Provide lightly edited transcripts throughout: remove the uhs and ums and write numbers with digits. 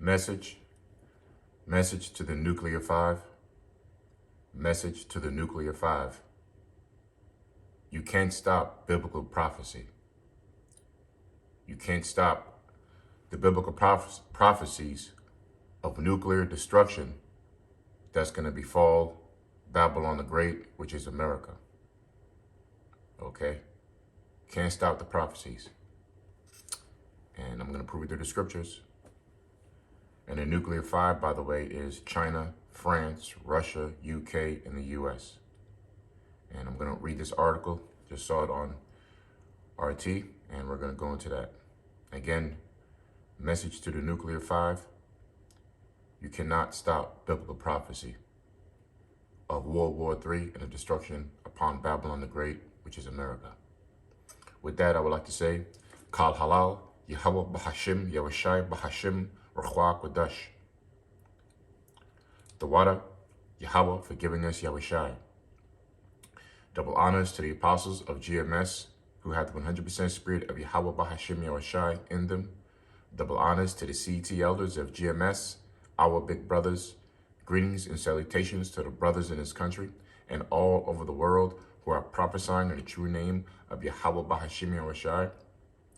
Message. Message to the nuclear five. Message to the nuclear five. You can't stop biblical prophecy. You can't stop the biblical prophecies of nuclear destruction that's going to befall Babylon the Great, which is America. Okay? Can't stop the prophecies. And I'm going to prove it through the scriptures. And the nuclear five, by the way, is China, France, Russia, UK, and the US. And I'm going to read this article. Just saw it on RT, and we're going to go into that. Again, message to the nuclear five. You cannot stop biblical prophecy of World War III and the destruction upon Babylon the Great, which is America. With that, I would like to say, Kal Halal, Yahweh Bahashim, Yahushai Bahashim, Ruchwa Kodash. The water, Yahweh for giving us Yahushai. Double honors to the apostles of GMS who have the 100% spirit of Yahweh Bahashim Yahushai in them. Double honors to the CT elders of GMS, our big brothers. Greetings and salutations to the brothers in this country and all over the world who are prophesying in the true name of Yahweh Bahashim Yahushai,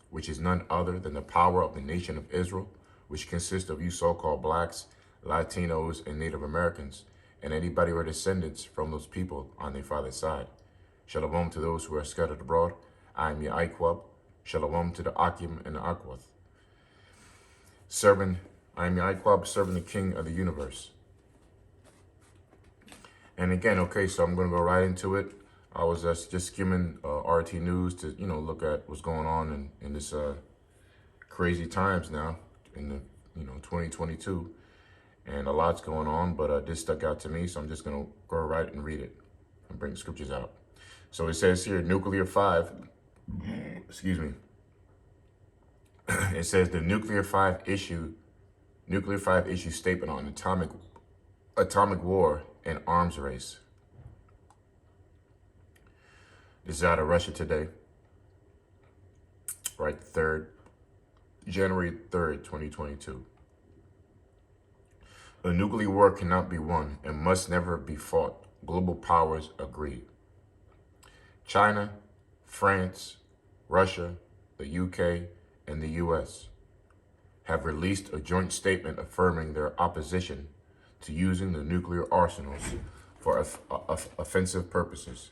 which is none other than the power of the nation of Israel, which consists of you so-called blacks, Latinos, and Native Americans, and anybody who are descendants from those people on their father's side. Shalom to those who are scattered abroad. I am Yaikwab. Shalom to the Akim and the Akwath. I am Yaikwab, serving the King of the universe. And again, okay, so I'm going to go right into it. I was just skimming RT News to, look at what's going on in this crazy times now in the, 2022. And a lot's going on, but this stuck out to me, so I'm just going to go right and read it and bring scriptures out. So it says here, nuclear five, excuse me. It says the nuclear five issue statement on atomic war and arms race. This is out of Russia today, right? January 3rd, 2022. A nuclear war cannot be won and must never be fought. Global powers agree. China, France, Russia, the UK, and the US have released a joint statement affirming their opposition to using the nuclear arsenals for offensive purposes.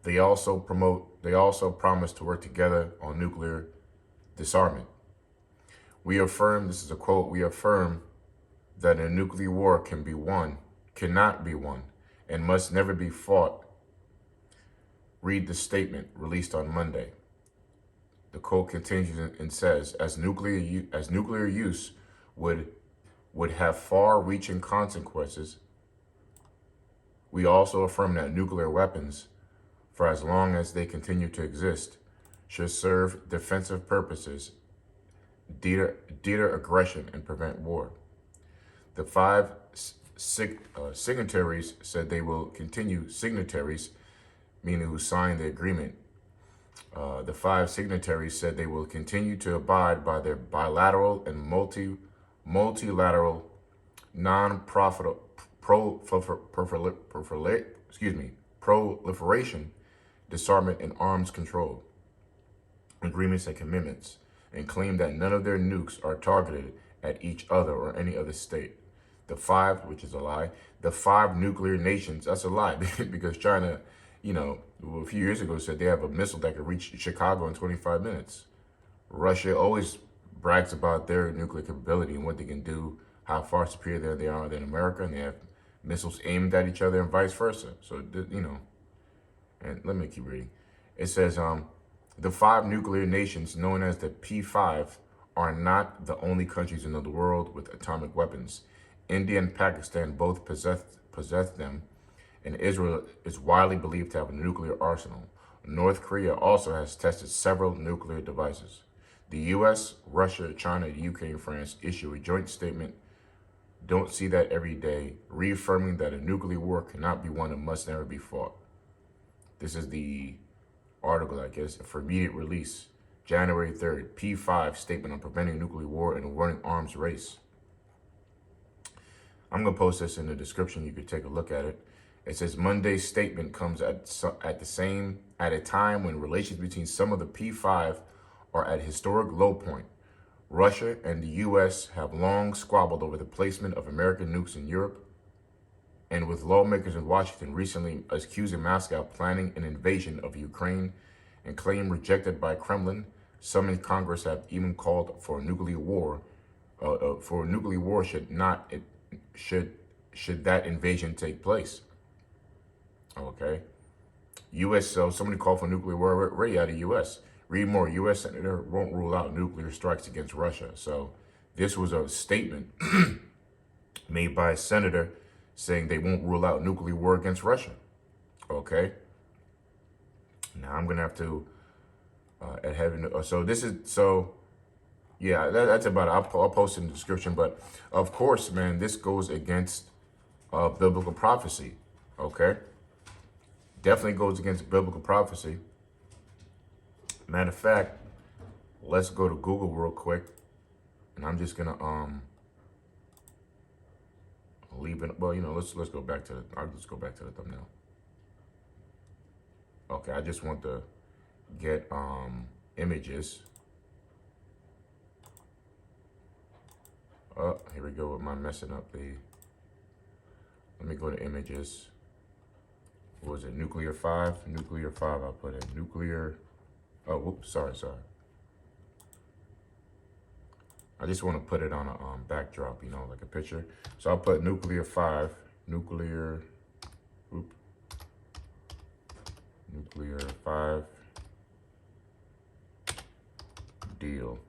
They also promise to work together on nuclear disarmament. We affirm, this is a quote, we affirm that a nuclear war cannot be won, and must never be fought. Read the statement released on Monday. The quote continues and says, as nuclear use would have far-reaching consequences, we also affirm that nuclear weapons, for as long as they continue to exist, should serve defensive purposes, deter aggression, and prevent war. The five signatories said they will continue, signatories, meaning who signed the agreement. The five signatories said they will continue to abide by their bilateral and multilateral proliferation, disarmament, and arms control agreements and commitments, and claim that none of their nukes are targeted at each other or any other state. The five, which is a lie, the five nuclear nations, that's a lie, because China, a few years ago said they have a missile that could reach Chicago in 25 minutes. Russia always brags about their nuclear capability and what they can do, how far superior they are than America, and they have missiles aimed at each other and vice versa. So, and let me keep reading. It says, the five nuclear nations known as the P5 are not the only countries in the world with atomic weapons. India and Pakistan both possess them, and Israel is widely believed to have a nuclear arsenal. North Korea also has tested several nuclear devices. The US, Russia, China, the UK, and France issue a joint statement, don't see that every day, reaffirming that a nuclear war cannot be won and must never be fought. This is the article, I guess, for immediate release January 3rd, P5 statement on preventing nuclear war and avoiding arms race. I'm going to post this in the description. You could take a look at it. It says Monday's statement comes at a time when relations between some of the P5 are at historic low point. Russia and the U.S. have long squabbled over the placement of American nukes in Europe, and with lawmakers in Washington recently accusing Moscow of planning an invasion of Ukraine and claim rejected by Kremlin, some in Congress have even called for a nuclear war. Should that invasion take place. Okay. U.S. So somebody called for nuclear war already out of U.S. Read more. U.S. Senator won't rule out nuclear strikes against Russia. So this was a statement made by a senator saying they won't rule out nuclear war against Russia. Okay. Now I'm gonna have to yeah, that's about it. I'll post it in the description. But of course, man, this goes against biblical prophecy. Okay. Definitely goes against biblical prophecy. Matter of fact, let's go to Google real quick, and I'm just gonna leave it. Well, let's go back to I'll just go back to the thumbnail. Okay, I just want to get images. Oh, here we go with my messing up the. Let me go to images. What was it? Nuclear 5? Nuclear 5, I'll put in. Nuclear. Oh, whoops, sorry. I just want to put it on a backdrop, like a picture. So I'll put nuclear 5. Nuclear 5 deal.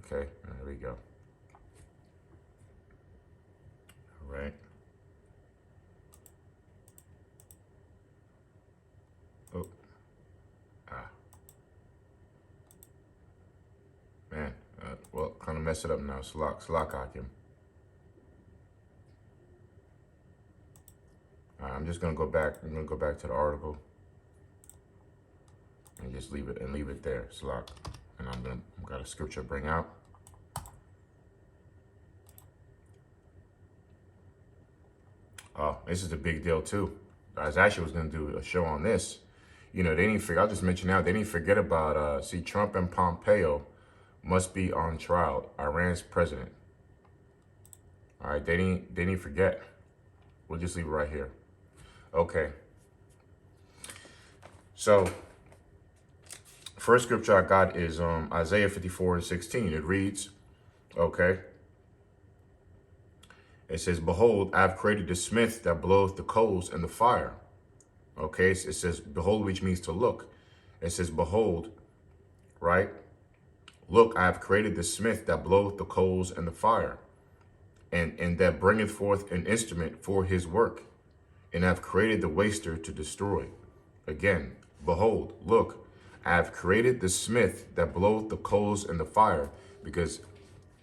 Okay, there we go. All right. Oh. Man, well, kind of mess it up now. Slack hearken. I'm just gonna go back. I'm gonna go back to the article and just leave it there. Slack, and I've got a scripture to bring out. Oh, this is a big deal too. I was going to do a show on this. They didn't forget. I'll just mention now, they didn't forget about, Trump and Pompeo must be on trial. Iran's president. All right, they didn't forget. We'll just leave it right here. Okay. So, first scripture I got is Isaiah 54:16. It reads, okay. It says, behold, I have created the smith that bloweth the coals and the fire. Okay, it says, behold, which means to look. It says, behold, right? Look, I have created the smith that bloweth the coals and the fire, and that bringeth forth an instrument for his work. And I have created the waster to destroy. Again, behold, look, I have created the smith that bloweth the coals and the fire. Because,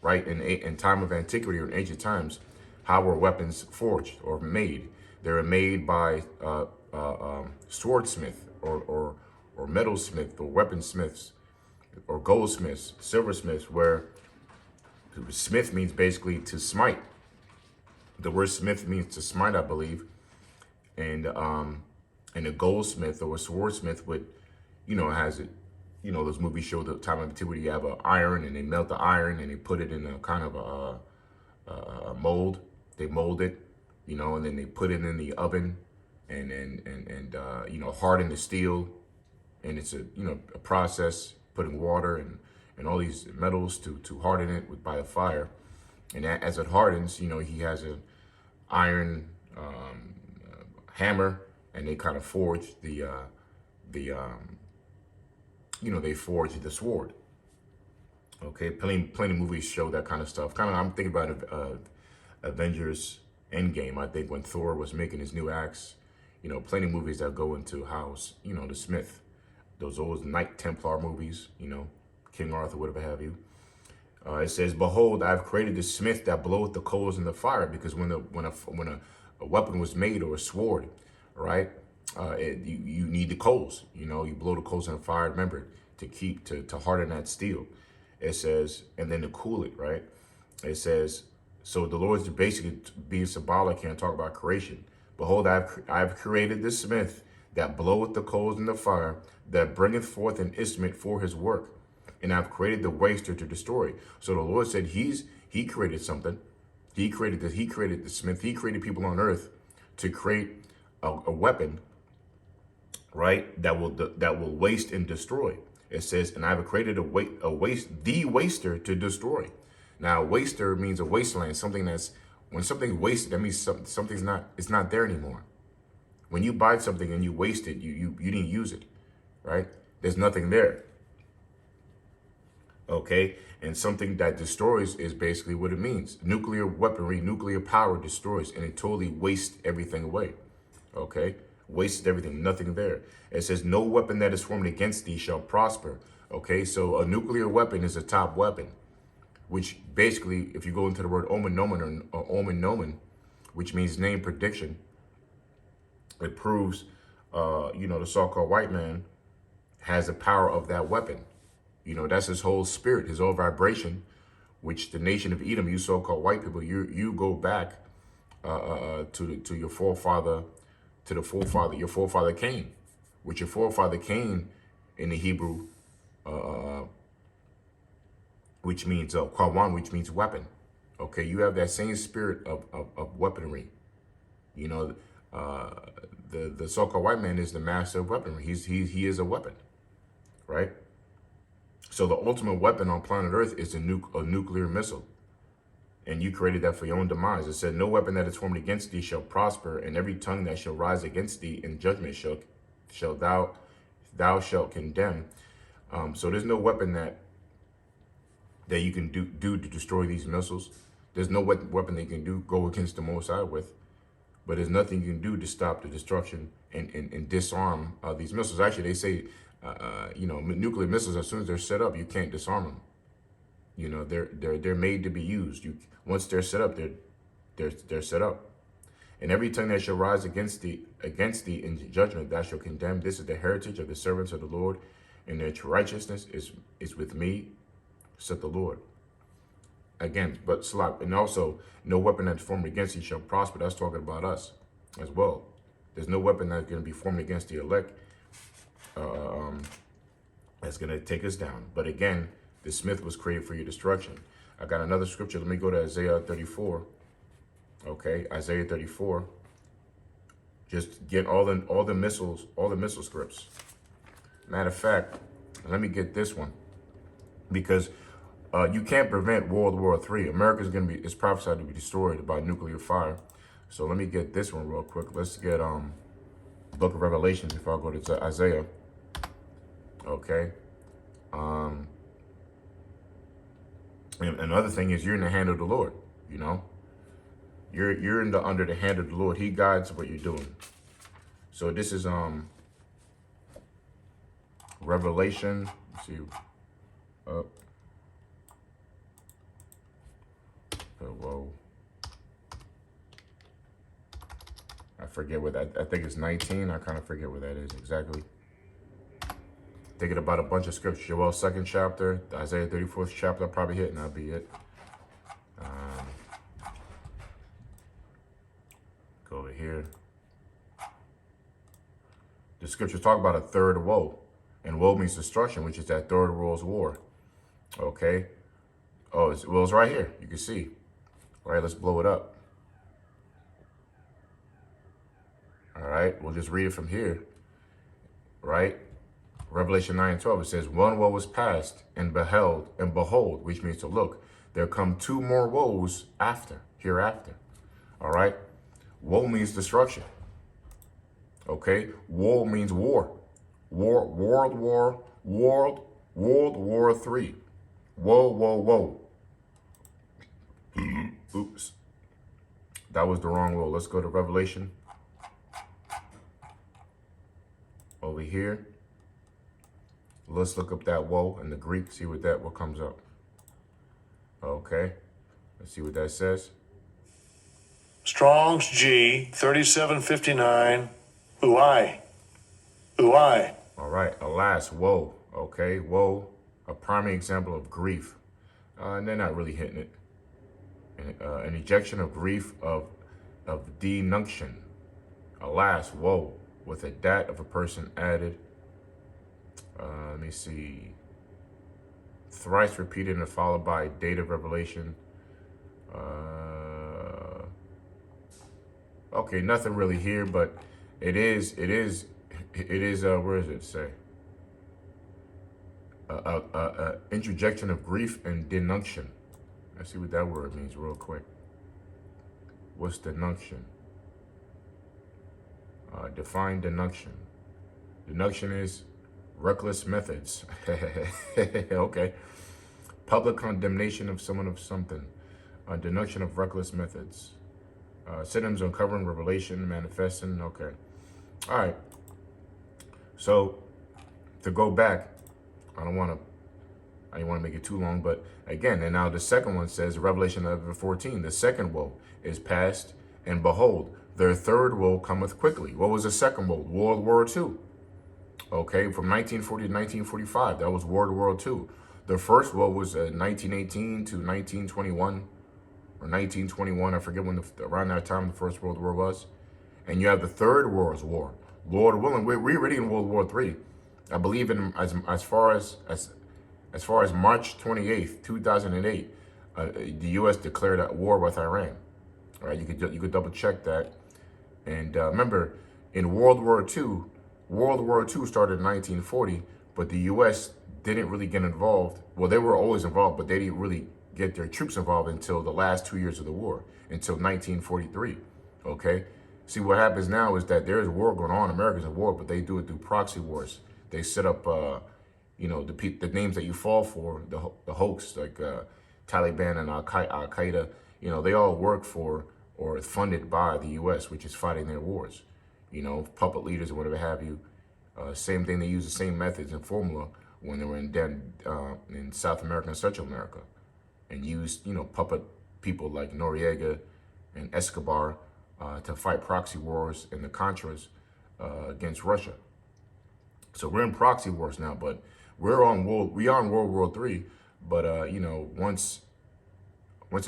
right, in time of antiquity or in ancient times, how were weapons forged or made? They were made by swordsmith or metalsmith or weaponsmiths or goldsmiths, silversmiths, where smith means basically to smite. The word smith means to smite, I believe. And a goldsmith or a swordsmith would, has it, those movies show the time of antiquity. You have an iron and they melt the iron and they put it in a kind of a mold. They mold it, and then they put it in the oven and harden the steel. And it's a process, putting water and all these metals to harden it by a fire. And as it hardens, he has an iron hammer, and they kind of forge they forge the sword. Okay, plenty of movies show that kind of stuff. I'm thinking about Avengers Endgame. I think when Thor was making his new axe, plenty of movies that go into how, the smith, those old Knight Templar movies, King Arthur, whatever have you. It says, behold, I have created the smith that bloweth the coals in the fire. Because when a weapon was made, or a sword, right, You need the coals. You know, you blow the coals in the fire, remember, to harden that steel. It says, and then to cool it, right? It says, so the Lord's basically being symbolic here and talk about creation. Behold, I've created the smith that bloweth the coals in the fire, that bringeth forth an instrument for his work. And I've created the waster to destroy. So the Lord said he created something. He created this. He created the smith. He created people on earth to create a weapon, right? That will waste and destroy. It says, and I've created the waster to destroy. Now, waster means a wasteland. Something that's, when something's wasted, that means something's not there anymore. When you buy something and you waste it, you didn't use it, right? There's nothing there. Okay, and something that destroys is basically what it means. Nuclear weaponry, nuclear power destroys, and it totally wastes everything away. Okay, wastes everything, nothing there. It says, no weapon that is formed against thee shall prosper. Okay, so a nuclear weapon is a top weapon, which basically, if you go into the word omen nomen or omen nomen, which means name prediction, it proves, the so-called white man has the power of that weapon. You know, that's his whole spirit, his whole vibration, which the nation of Edom, you so-called white people, you go back to your forefather, your forefather Cain, which your forefather Cain in the Hebrew, which means Qawan, which means weapon. Okay, you have that same spirit of weaponry. You know, the so-called white man is the master of weaponry. He is a weapon, right? So the ultimate weapon on planet Earth is a nuclear missile. And you created that for your own demise. It said, no weapon that is formed against thee shall prosper, and every tongue that shall rise against thee in judgment shall thou shalt condemn. So there's no weapon that you can do to destroy these missiles. There's no weapon that you can go against the Most High with. But there's nothing you can do to stop the destruction and disarm these missiles. Actually, they say, nuclear missiles, as soon as they're set up, you can't disarm them. You know, they're made to be used. Once they're set up, they're set up. And every tongue that shall rise against thee in judgment, thou shalt condemn. This is the heritage of the servants of the Lord, and their righteousness is with me, said the Lord. Again, but slap, and also no weapon that's formed against thee shall prosper. That's talking about us as well. There's no weapon that's going to be formed against the elect that's going to take us down. But again, the smith was created for your destruction. I got another scripture. Let me go to Isaiah 34. Okay, Isaiah 34. Just get all the missile scripts. Matter of fact, let me get this one, because you can't prevent World War III. America is prophesied to be destroyed by nuclear fire. So let me get this one real quick. Let's get Book of Revelation before I go to Isaiah. Okay. And another thing is, you're in the hand of the Lord. You know, you're under the hand of the Lord. He guides what you're doing. So this is Revelation. Let's see. Whoa. I forget what that, I think it's 19. I kind of forget what that is exactly. Thinking about a bunch of scriptures. Joel 2nd chapter, Isaiah 34th chapter, I'll probably hit, and that'll be it. Go over here. The scriptures talk about a third woe. And woe means destruction, which is that third world's war. Okay. Oh, it's right here. You can see. All right, let's blow it up. All right, we'll just read it from here. Right? Revelation 9:12, it says, one woe was past, and behold, which means to look. There come two more woes hereafter. All right? Woe means destruction. Okay? Woe means war. World War III. Whoa. Oops. That was the wrong woe. Let's go to Revelation. Over here. Let's look up that woe in the Greek, see what comes up. Okay. Let's see what that says. Strong's G 3759 Uai. Uai. All right, alas, woe. Okay, woe, a primary example of grief. And they're not really hitting it. An ejection of grief of denunction. Alas, woe, with a dat of a person added. Let me see. Thrice repeated and followed by date of revelation. Okay, nothing really here, but it is, where does it say? Interjection of grief and denunction. Let's see what that word means real quick. What's denunction? Define denunction. Denunction is reckless methods. Okay. Public condemnation of someone of something. Denunction of reckless methods. Synonyms: uncovering, revelation, manifesting. Okay. All right. So to go back, I don't want to make it too long, but again, and now the second one says, Revelation 11:14, the second woe is past, and behold, their third woe cometh quickly. What was the second woe? World War II. Okay, from 1940 to 1945, that was World War II. The first woe was 1918 to 1921, or 1921, I forget when, around that time the First World War was. And you have the Third World War. Lord willing, we're already in World War III. I believe in as far as March 28th, 2008, the U.S. declared a war with Iran. All right, you could double check that. And remember, in World War II started in 1940, but the U.S. didn't really get involved. Well, they were always involved, but they didn't really get their troops involved until the last 2 years of the war, until 1943. Okay. See, what happens now is that there's a war going on. America's at war, but they do it through proxy wars. They set up, the names that you fall for, the hoax, like Taliban and Al-Qaeda, they all work for or funded by the U.S., which is fighting their wars. Puppet leaders or whatever have you. Same thing, they use the same methods and formula when they were in South America and Central America, and used, puppet people like Noriega and Escobar to fight proxy wars in the Contras against Russia. So we're in proxy wars now, but we are on World War III. But once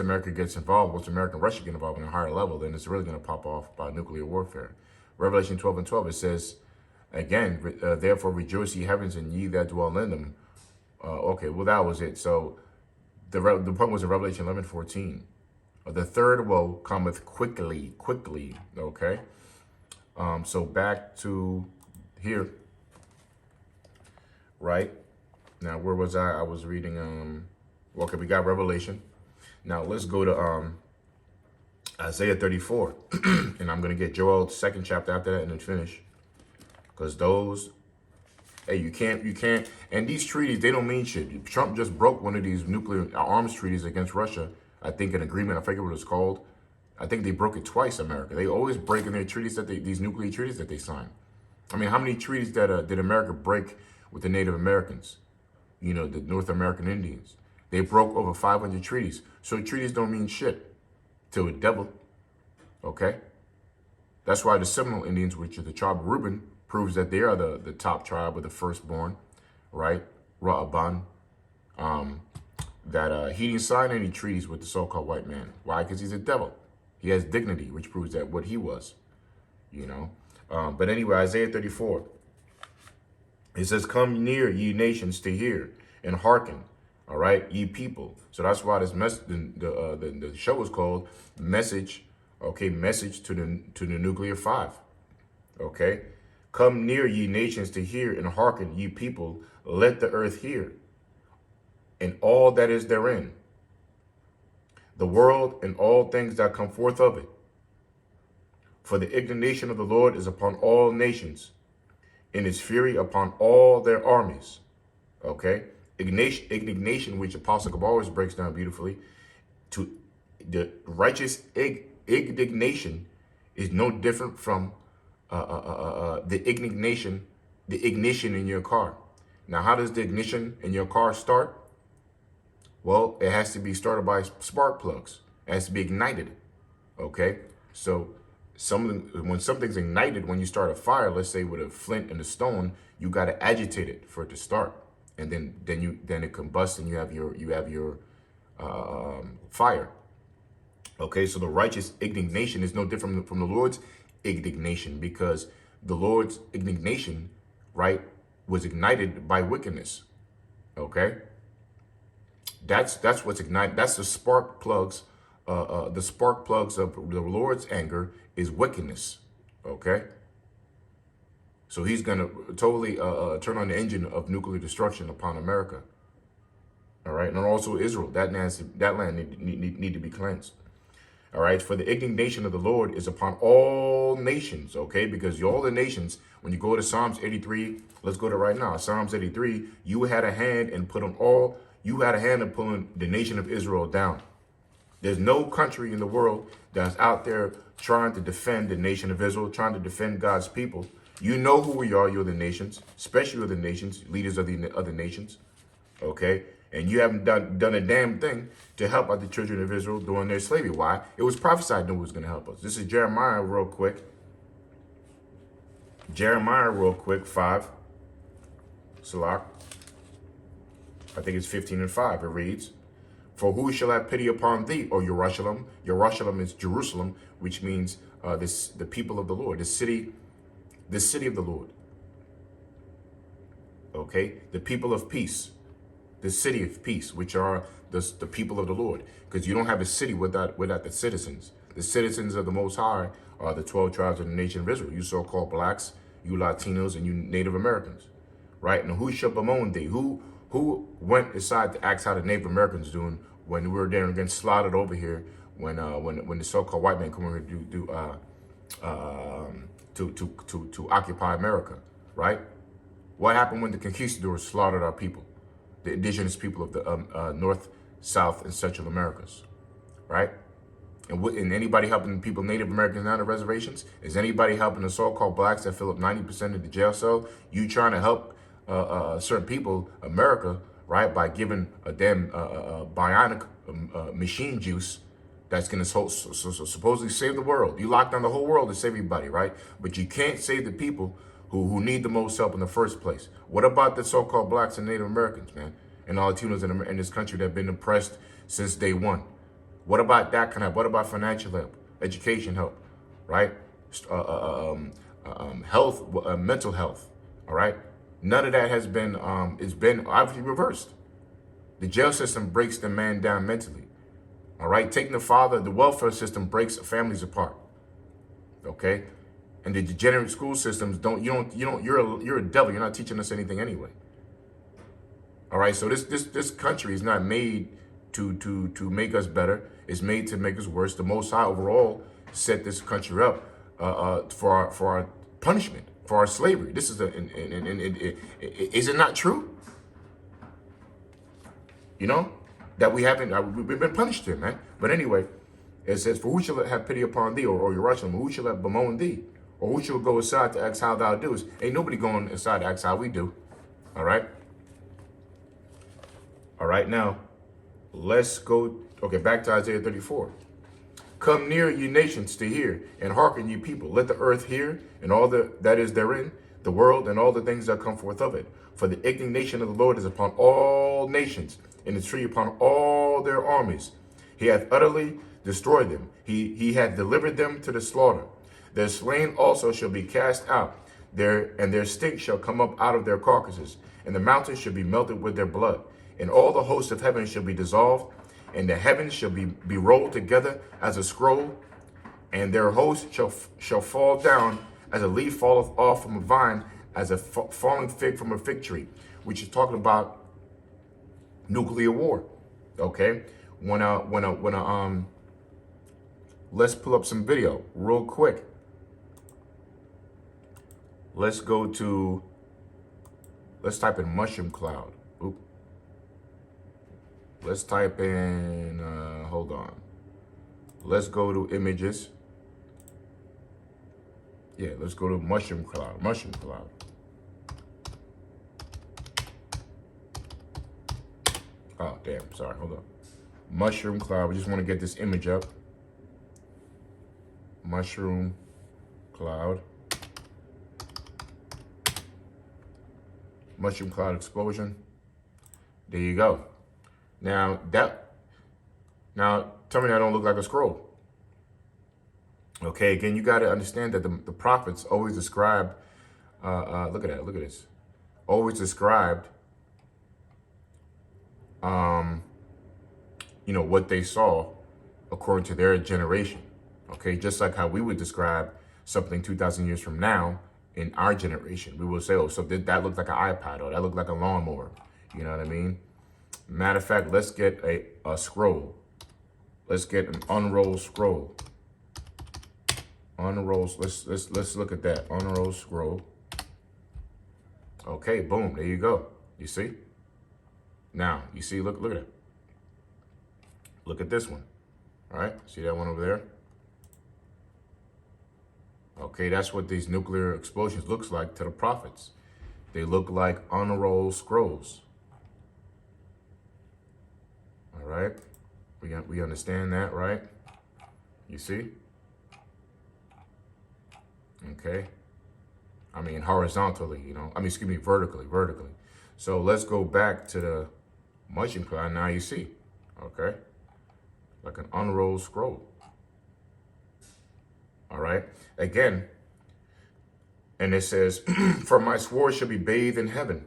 America gets involved, once America and Russia get involved in a higher level, then it's really going to pop off by nuclear warfare. Revelation 12:12, it says, again, therefore rejoice ye heavens and ye that dwell in them. Okay, well that was it. So the point was in Revelation 11:14. The third woe cometh quickly. Okay. So back to here. Right now, where was I? I was reading. Okay, we got Revelation. Now let's go to Isaiah 34, and I'm gonna get Joel's second chapter after that, and then finish. Because those, hey, you can't. And these treaties, they don't mean shit. Trump just broke one of these nuclear arms treaties against Russia. I think an agreement. I forget what it's called. I think they broke it twice. America. They always break in their treaties these nuclear treaties that they sign. I mean, how many treaties did America break with the Native Americans? The North American Indians. They broke over 500 treaties. So treaties don't mean shit to a devil. Okay? That's why the Seminole Indians, which are the tribe of Reuben, proves that they are the top tribe of the firstborn, right? Ra'aban. That he didn't sign any treaties with the so-called white man. Why? Because he's a devil. He has dignity, which proves that what he was, But anyway, Isaiah 34. It says, come near, ye nations, to hear, and hearken, all right, ye people. So that's why this the show is called Message, okay, Message to the Nuclear Five, okay. Come near, ye nations, to hear, and hearken, ye people, let the earth hear, and all that is therein, the world and all things that come forth of it. For the indignation of the Lord is upon all nations, and his fury upon all their armies. Okay? Indignation, which Apostle Gabar breaks down beautifully, to the righteous indignation is no different from the ignition in your car. Now, how does the ignition in your car start? Well, it has to be started by spark plugs. It has to be ignited. Okay? So when something's ignited, when you start a fire, let's say with a flint and a stone, you got to agitate it for it to start, and then it combusts, and you have your fire. Okay, so the righteous indignation is no different from the Lord's indignation, because the Lord's indignation, right, was ignited by wickedness. Okay, that's what's ignited. That's the spark plugs. The spark plugs of the Lord's anger is wickedness. Okay, so he's gonna totally turn on the engine of nuclear destruction upon America. All right, and also Israel. That land need to be cleansed. All right, for the indignation of the Lord is upon all nations, okay? Because all the nations, when you go to Psalms 83, let's go to right now. Psalms 83, you had a hand in pulling the nation of Israel down. There's no country in the world that's out there trying to defend the nation of Israel, trying to defend God's people. You know who we are, you're the nations, especially the nations, leaders of the other nations, okay? And you haven't done a damn thing to help out the children of Israel during their slavery. Why? It was prophesied no one was going to help us. This is Jeremiah real quick. Jeremiah real quick, 5. Salak. I think it's 15 and 5. It reads, for who shall have pity upon thee, O Jerusalem? Jerusalem is Jerusalem, which means the people of the Lord, the city of the Lord. Okay? The people of peace. The city of peace, which are the people of the Lord. Because you don't have a city without the citizens. The citizens of the Most High are the 12 tribes of the nation of Israel. You so-called blacks, you Latinos, and you Native Americans. Right? And who shall bemoan thee? Who went aside to ask how the Native Americans doing when we were there and getting slaughtered over here when the so-called white man come over to occupy America, right? What happened when the conquistadors slaughtered our people? The indigenous people of the North, South, and Central Americas, right? And anybody helping people, Native Americans on the reservations? Is anybody helping the so-called blacks that fill up 90% of the jail cell? You trying to help certain people, America, right, by giving a damn bionic machine juice that's going to supposedly save the world. You lock down the whole world to save everybody, right? But you can't save the people who need the most help in the first place. What about the so-called blacks and Native Americans, man? And all Latinos in this country that have been oppressed since day one? What about that kind of help? What about financial help, education help, right? Health, mental health, all right? None of that has been, it's been obviously reversed. The jail system breaks the man down mentally, all right? Taking the welfare system breaks families apart, okay? And the degenerate school systems you're a devil. You're not teaching us anything anyway. All right, so this country is not made to make us better. It's made to make us worse. The Most High overall set this country up for our punishment, for our slavery. This is is it not true? You know that we've been punished here, man. But anyway, it says, for who shall have pity upon thee, or Jerusalem? Who shall have bemoan thee? Or who shall go aside to ask how thou doest? Ain't nobody going aside to ask how we do. All right? All right, now, let's go, back to Isaiah 34. Come near, ye nations, to hear, and hearken, ye people. Let the earth hear, and all that is therein, the world, and all the things that come forth of it. For the indignation of the Lord is upon all nations, and the tree upon all their armies. He hath utterly destroyed them. He hath delivered them to the slaughter. Their slain also shall be cast out, and their stink shall come up out of their carcasses, and the mountains shall be melted with their blood, and all the hosts of heaven shall be dissolved, and the heavens shall be rolled together as a scroll, and their host shall fall down as a leaf falleth off from a vine, as a falling fig from a fig tree, which is talking about nuclear war. Okay, let's pull up some video real quick. Let's type in mushroom cloud. Oop. Let's type in, hold on. Let's go to images. Yeah, let's go to mushroom cloud. Oh, damn, sorry, hold on. Mushroom cloud, we just want to get this image up. Mushroom cloud. Mushroom cloud explosion. There you go. Now tell me that don't look like a scroll. Okay, again, you got to understand that the prophets always describe, look at that, look at this. Always described, what they saw according to their generation. Okay, just like how we would describe something 2,000 years from now in our generation. We will say, oh, so that looked like an iPad, or that looked like a lawnmower. You know what I mean? Matter of fact, let's get a scroll. Let's get an unrolled scroll. Unrolls. Let's look at that unrolled scroll. Okay, boom. There you go. You see? Now you see. Look at it. Look at this one. All right. See that one over there? Okay, that's what these nuclear explosions looks like to the prophets. They look like unrolled scrolls. All right. We understand that, right? You see? Okay. I mean, horizontally, vertically. So let's go back to the mushroom cloud. Now you see, okay, like an unrolled scroll. All right. Again, and it says, for my sword shall be bathed in heaven.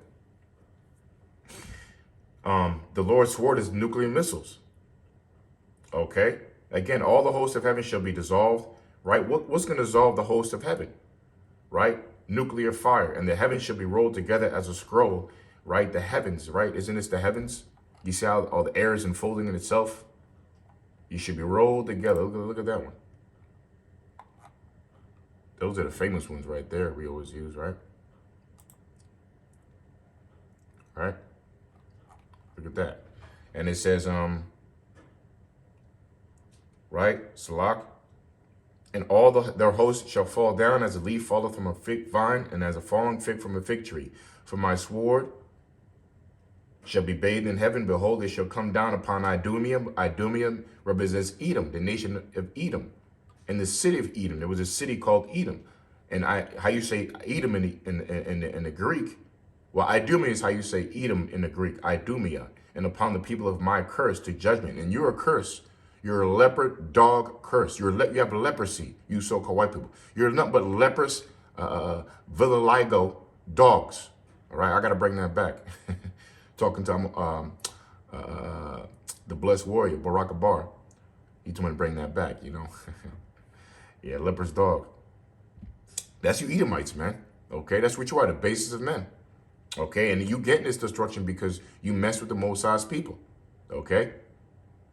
The Lord's sword is nuclear missiles. Okay. Again, all the hosts of heaven shall be dissolved. Right? What's going to dissolve the host of heaven? Right? Nuclear fire. And the heavens shall be rolled together as a scroll. Right? The heavens, right? Isn't this the heavens? You see how all the air is enfolding in itself? You should be rolled together. Look at that one. Those are the famous ones right there we always use, right? Right? Look at that. And it says, right? Salak. And all their hosts shall fall down as a leaf falleth from a fig vine, and as a falling fig from a fig tree. For my sword shall be bathed in heaven. Behold, it shall come down upon Idumeum. Idumeum represents Edom, the nation of Edom. And the city of Edom, there was a city called Edom. And how you say Edom in the Greek? Well, Idumea is how you say Edom in the Greek, Idumea. And upon the people of my curse to judgment. And you're a curse. You're a leopard dog curse. You have leprosy, you so-called white people. You're nothing but leprous, vitiligo dogs. All right, I got to bring that back. Talking to the blessed warrior, Barack Obama. He told me to bring that back, Yeah, leprous dog. That's you Edomites, man. Okay, that's what you are, the basis of men. Okay, and you get this destruction because you mess with the Most High's people. Okay?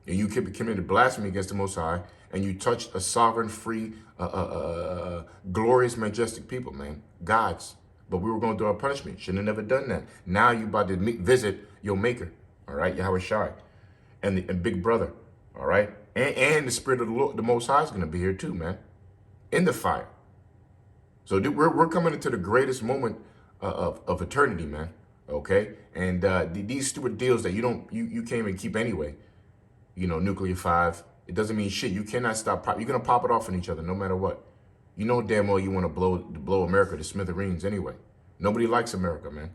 And you committed blasphemy against the Most High, and you touched a sovereign, free, glorious, majestic people, man. Gods. But we were going through our punishment. Shouldn't have never done that. Now you about to visit your maker, all right, Yahweh Shai, and Big Brother, all right? And the Spirit of the Lord, the Most High is going to be here too, man, in the fire. So we're coming into the greatest moment of eternity, man, okay? And these stupid deals that you can't even keep anyway. Nuclear 5, it doesn't mean shit. You cannot stop. You're going to pop it off on each other no matter what. You know damn well you want to blow America to smithereens anyway. Nobody likes America, man.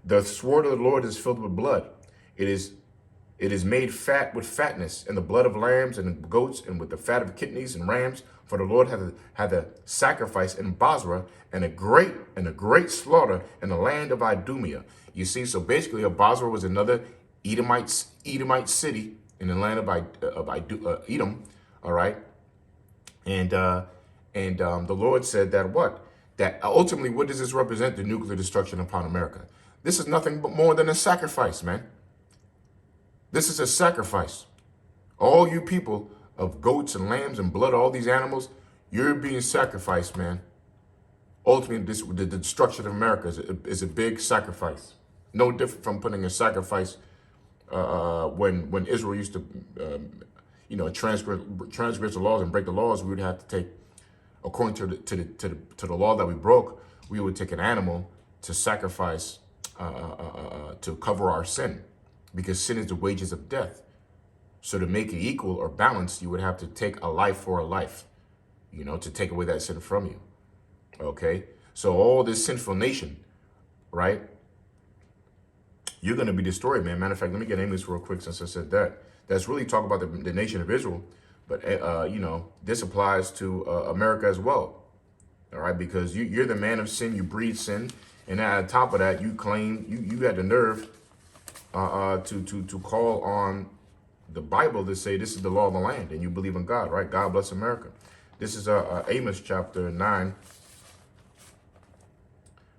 The sword of the Lord is filled with blood. It is made fat with fatness, and the blood of lambs and goats, and with the fat of kidneys and rams. For the Lord had a sacrifice in Basra, and a great slaughter in the land of Idumea. You see, so basically, Basra was another Edomite city in the land of Edom, all right? And the Lord said that ultimately, what does this represent? The nuclear destruction upon America. This is nothing but more than a sacrifice, man. This is a sacrifice. All you people of goats and lambs and blood, all these animals, you're being sacrificed, man. Ultimately, the destruction of America is a big sacrifice. No different from putting a sacrifice when Israel used to, transgress the laws and break the laws. We would have to take, according to the law that we broke, we would take an animal to sacrifice to cover our sin, because sin is the wages of death. So to make it equal or balanced, you would have to take a life for a life. to take away that sin from you. Okay? So all this sinful nation, right? You're going to be destroyed, man. Matter of fact, let me get Amos real quick since I said that. That's really talking about the nation of Israel. But, this applies to America as well. All right? Because you're the man of sin. You breed sin. And on top of that, you claim, you had the nerve to call on the Bible to say this is the law of the land. And you believe in God, right? God bless America. This is Amos chapter 9,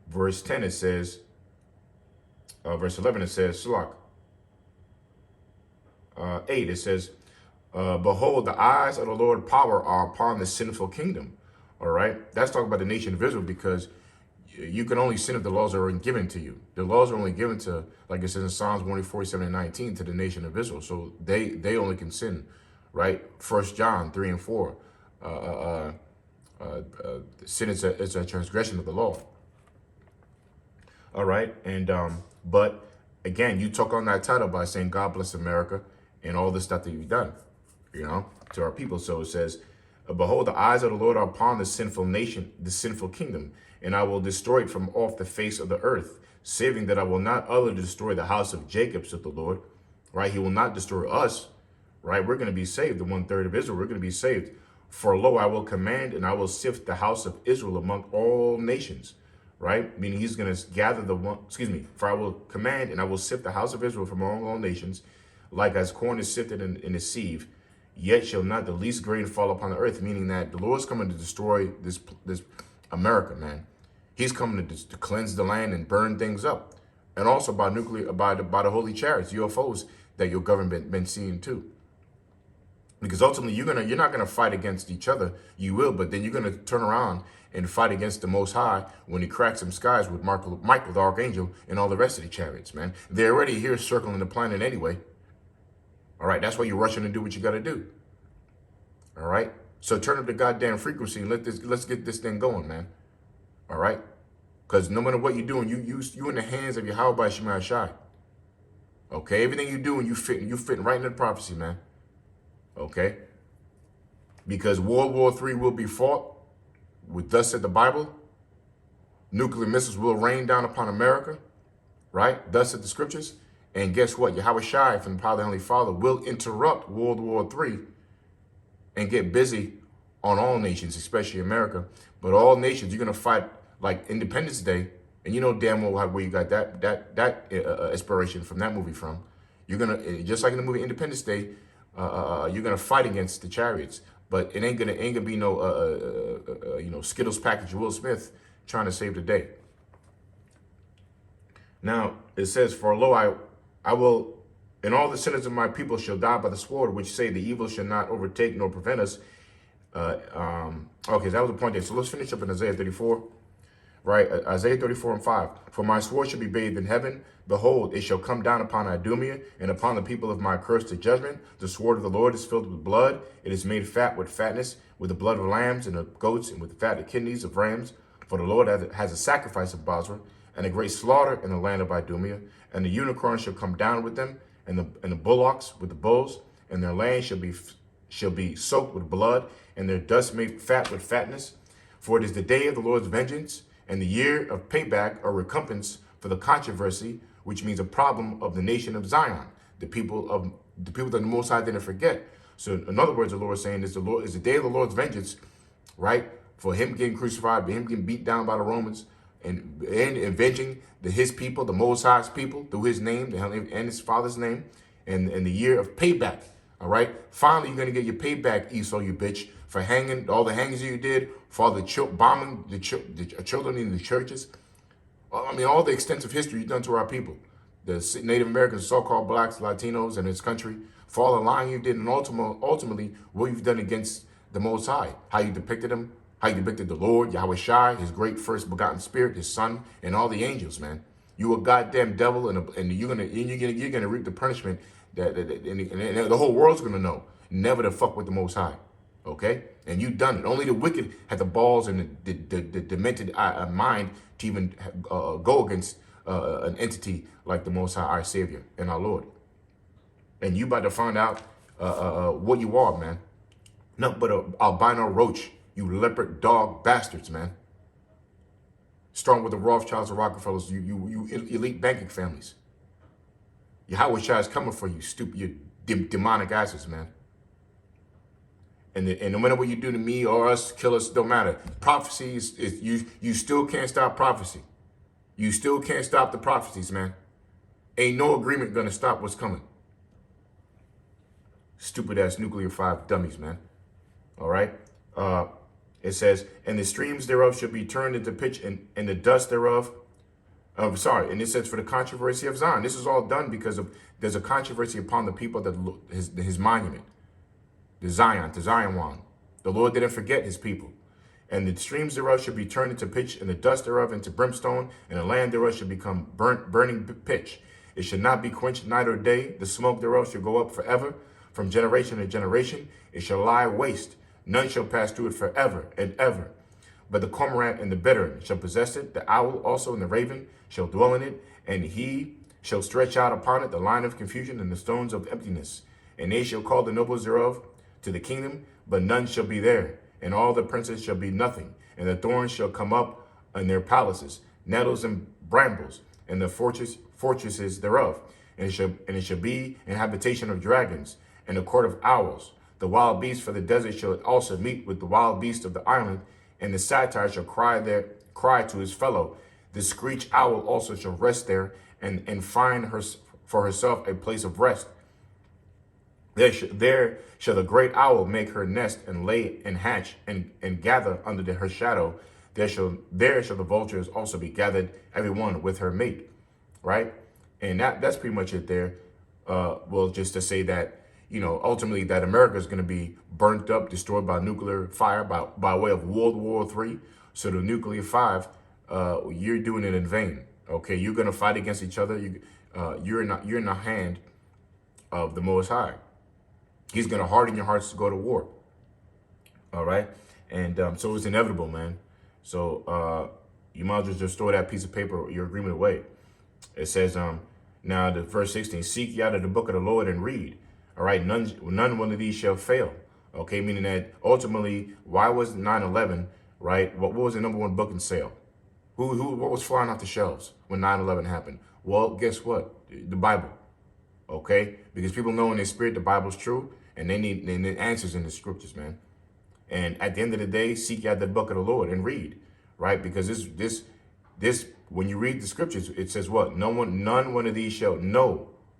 verse 10. It says, verse 11, it says, 8, it says, behold, the eyes of the Lord power are upon the sinful kingdom. All right. That's talking about the nation of Israel, because you can only sin if the laws are given to you. The laws are only given to, like it says in Psalms 147 and 19, to the nation of Israel. So they only can sin, right? 1 John 3 and 4. Sin is a transgression of the law. All right. And but again, you took on that title by saying God bless America and all the stuff that you've done, to our people. So it says, behold, the eyes of the Lord are upon the sinful nation, the sinful kingdom, and I will destroy it from off the face of the earth, saving that I will not utterly destroy the house of Jacob, said the Lord. Right? He will not destroy us. Right? We're going to be saved. The 1/3 of Israel, we're going to be saved. For lo, I will command and I will sift the house of Israel among all nations. Right? Meaning he's going to gather for I will command and I will sift the house of Israel from among all nations, like as corn is sifted in a sieve. Yet shall not the least grain fall upon the earth. Meaning that the Lord's coming to destroy this America, man. He's coming to cleanse the land and burn things up. And also by the holy chariots, UFOs that your government been seeing too. Because ultimately you're not gonna fight against each other. You will, but then you're gonna turn around and fight against the Most High when he cracks some skies with Michael the Archangel and all the rest of the chariots, man. They're already here circling the planet anyway. All right, that's why you're rushing to do what you gotta do. All right, so turn up the goddamn frequency and let's get this thing going, man. All right, because no matter what you're doing, you in the hands of Yahweh Shema Shai. Okay, everything you doing, you fitting right into the prophecy, man. Okay, because World War III will be fought with thus said the Bible. Nuclear missiles will rain down upon America, right? Thus said the scriptures. And guess what? Yahweh Shai from the Power of the Heavenly Father will interrupt World War III and get busy on all nations, especially America. But all nations, you're gonna fight like Independence Day, and you know damn well where you got that inspiration from that movie from. You're gonna, just like in the movie Independence Day, you're gonna fight against the chariots, but it ain't gonna be no Skittles package Will Smith trying to save the day. Now it says, for lo, I will, and all the sinners of my people shall die by the sword, which say the evil shall not overtake nor prevent us. Okay, that was the point there. So let's finish up in Isaiah 34, right? Isaiah 34 and 5. For my sword shall be bathed in heaven. Behold, it shall come down upon Idumea and upon the people of my curse to judgment. The sword of the Lord is filled with blood. It is made fat with fatness, with the blood of lambs and of goats, and with the fat of kidneys of rams. For the Lord has a sacrifice of Basra, and a great slaughter in the land of Idumea. And the unicorn shall come down with them, and the bullocks with the bulls, and their land shall be soaked with blood, and their dust made fat with fatness. For it is the day of the Lord's vengeance, and the year of payback or recompense for the controversy, which means a problem of the nation of Zion, the people that the Most High didn't forget. So in other words, the Lord is saying is the day of the Lord's vengeance, right? For him getting crucified, for him getting beat down by the Romans, and avenging his people, the Most High's people, through his name and his Father's name, and the year of payback. All right. Finally, you're gonna get your payback, Esau, you bitch, for hanging all the hangings you did, for bombing the children in the churches. I mean, all the extensive history you've done to our people, the Native Americans, so-called blacks, Latinos, and this country, for all the lying you did, and ultimately what you've done against the Most High, how you depicted him, how you depicted the Lord, Yahweh Shai, his great first begotten spirit, his son, and all the angels, man. You a goddamn devil, and you're gonna reap the punishment that and the whole world's gonna know never to fuck with the Most High, okay? And you done it. Only the wicked had the balls and the demented mind to even go against an entity like the Most High, our Savior and our Lord. And you about to find out what you are, man. Nothing but a albino roach You leopard dog bastards, man. Starting with the Rothschilds and Rockefellers, you elite banking families. Yahweh Shai is coming for you, stupid, you demonic asses, man. And no matter what you do to me or us, kill us, don't matter. Prophecy you still can't stop prophecy. You still can't stop the prophecies, man. Ain't no agreement gonna stop what's coming. Stupid ass nuclear 5 dummies, man. All right. It says, and the streams thereof shall be turned into pitch, and the dust thereof. And it says for the controversy of Zion. This is all done because there's a controversy upon the people that his monument. The Zion one. The Lord didn't forget his people. And the streams thereof shall be turned into pitch, and the dust thereof into brimstone, and the land thereof shall become burning pitch. It shall not be quenched night or day. The smoke thereof shall go up forever, from generation to generation. It shall lie waste. None shall pass through it forever and ever. But the cormorant and the bittern shall possess it. The owl also and the raven shall dwell in it, and he shall stretch out upon it the line of confusion and the stones of emptiness. And they shall call the nobles thereof to the kingdom, but none shall be there. And all the princes shall be nothing. And the thorns shall come up in their palaces, nettles and brambles, and the fortresses thereof. And it shall be an habitation of dragons, and a court of owls. The wild beast for the desert shall also meet with the wild beast of the island, and the satyr shall cry to his fellow. The screech owl also shall rest there, and find for herself a place of rest. There shall the great owl make her nest, and lay and hatch, and gather under her shadow. There shall the vultures also be gathered, every one with her mate. Right? And that's pretty much it there. Well, just to say that, ultimately that America is going to be burnt up, destroyed by nuclear fire by way of World War III. So the nuclear 5, you're doing it in vain. Okay, you're going to fight against each other. You're in the hand of the Most High. He's going to harden your hearts to go to war. All right, and so it's inevitable, man. So you might as well just throw that piece of paper, your agreement, away. It says, now the verse 16, seek ye out of the book of the Lord and read. All right, none one of these shall fail. Okay, meaning that ultimately, why was 9/11, right? What was the #1 book in sale? What was flying off the shelves when 9/11 happened? Well, guess what? The Bible. Okay, because people know in their spirit the Bible's true, and they need answers in the scriptures, man. And at the end of the day, seek out the book of the Lord and read, right? Because this when you read the scriptures, it says what? None one of these shall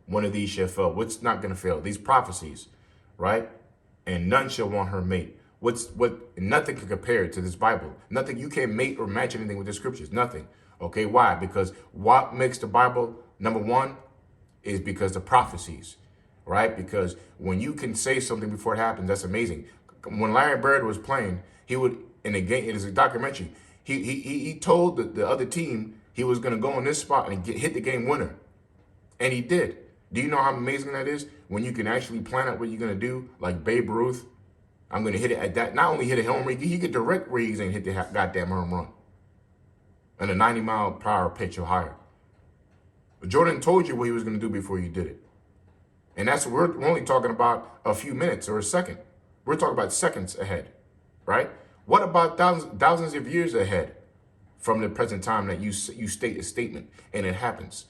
one of these shall fail. What's not going to fail? These prophecies, right? And none shall want her mate. Nothing can compare to this Bible. Nothing. You can't mate or match anything with the scriptures. Nothing. Okay, why? Because what makes the Bible #1 is because the prophecies, right? Because when you can say something before it happens, that's amazing. When Larry Bird was playing, he would, in a game, it is a documentary, he told the other team he was going to go in this spot and hit the game winner. And he did. Do you know how amazing that is? When you can actually plan out what you're going to do, like Babe Ruth, I'm going to hit it at that. Not only hit a home run, he could direct where he's going to hit the goddamn home run. And a 90-mile-per-hour pitch or higher. But Jordan told you what he was going to do before you did it. And that's what we're only talking about a few minutes or a second. We're talking about seconds ahead, right? What about thousands of years ahead from the present time that you state a statement and it happens?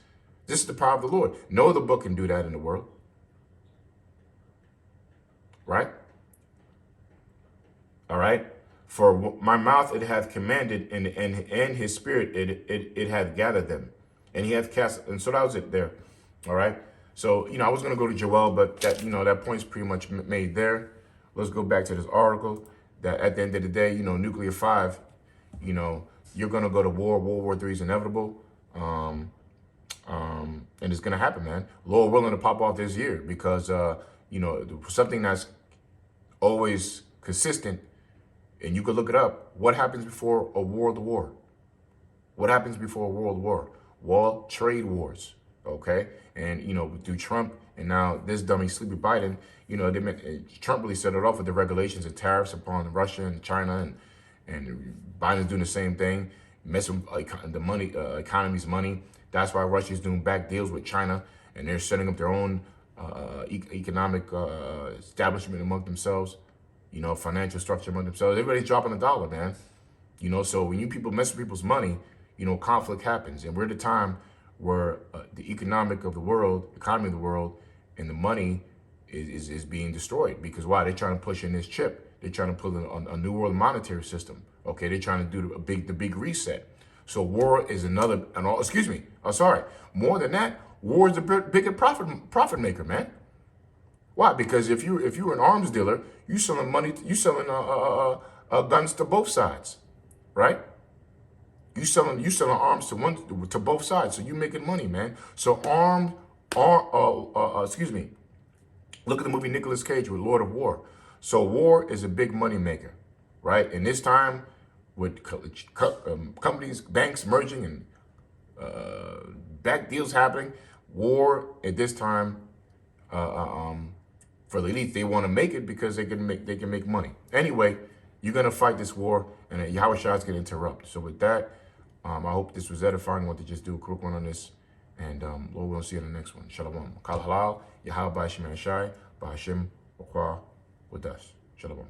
This is the power of the Lord. No other book can do that in the world. Right? All right. For my mouth it hath commanded, and his spirit it hath gathered them. And he hath cast, and so that was it there. All right. So, I was going to go to Joel, but that, that point's pretty much made there. Let's go back to this article that at the end of the day, nuclear 5, you're going to go to war. World War III is inevitable. And it's going to happen, man. Lord willing to pop off this year because, something that's always consistent, and you could look it up. What happens before a world war? What happens before a world war? Well, trade wars, okay? And, through Trump and now this dummy Sleepy Biden, Trump really set it off with the regulations and tariffs upon Russia and China, and Biden's doing the same thing, messing with the money, economy's money. That's why Russia's doing back deals with China, and they're setting up their own economic establishment among themselves. you know, financial structure among themselves. Everybody's dropping a dollar, man. You know, so when you people mess with people's money, you know, conflict happens. And we're at a time where the economy of the world, and the money is being destroyed. Because why? They're trying to push in this chip. They're trying to put in a new world monetary system. Okay, they're trying to do the big reset. So war is another, more than that, war is the bigger profit maker, man. Why? Because if you're an arms dealer, you selling guns to both sides, right? You selling arms to both sides, so you making money, man. So look at the movie Nicolas Cage with Lord of War. So war is a big money maker, right? And this time, with companies, banks merging and back deals happening, war at this time, for the elite, they want to make it because they can make money. Anyway, you're gonna fight this war, and Yahweh Shai is gonna interrupt. So with that, I hope this was edifying. I want to just do a quick one on this, and Lord, we'll see you in the next one. Shalom. Kal halal, Yahweh Shai, Ba'Hashem, Wakwa, with us. Shalom.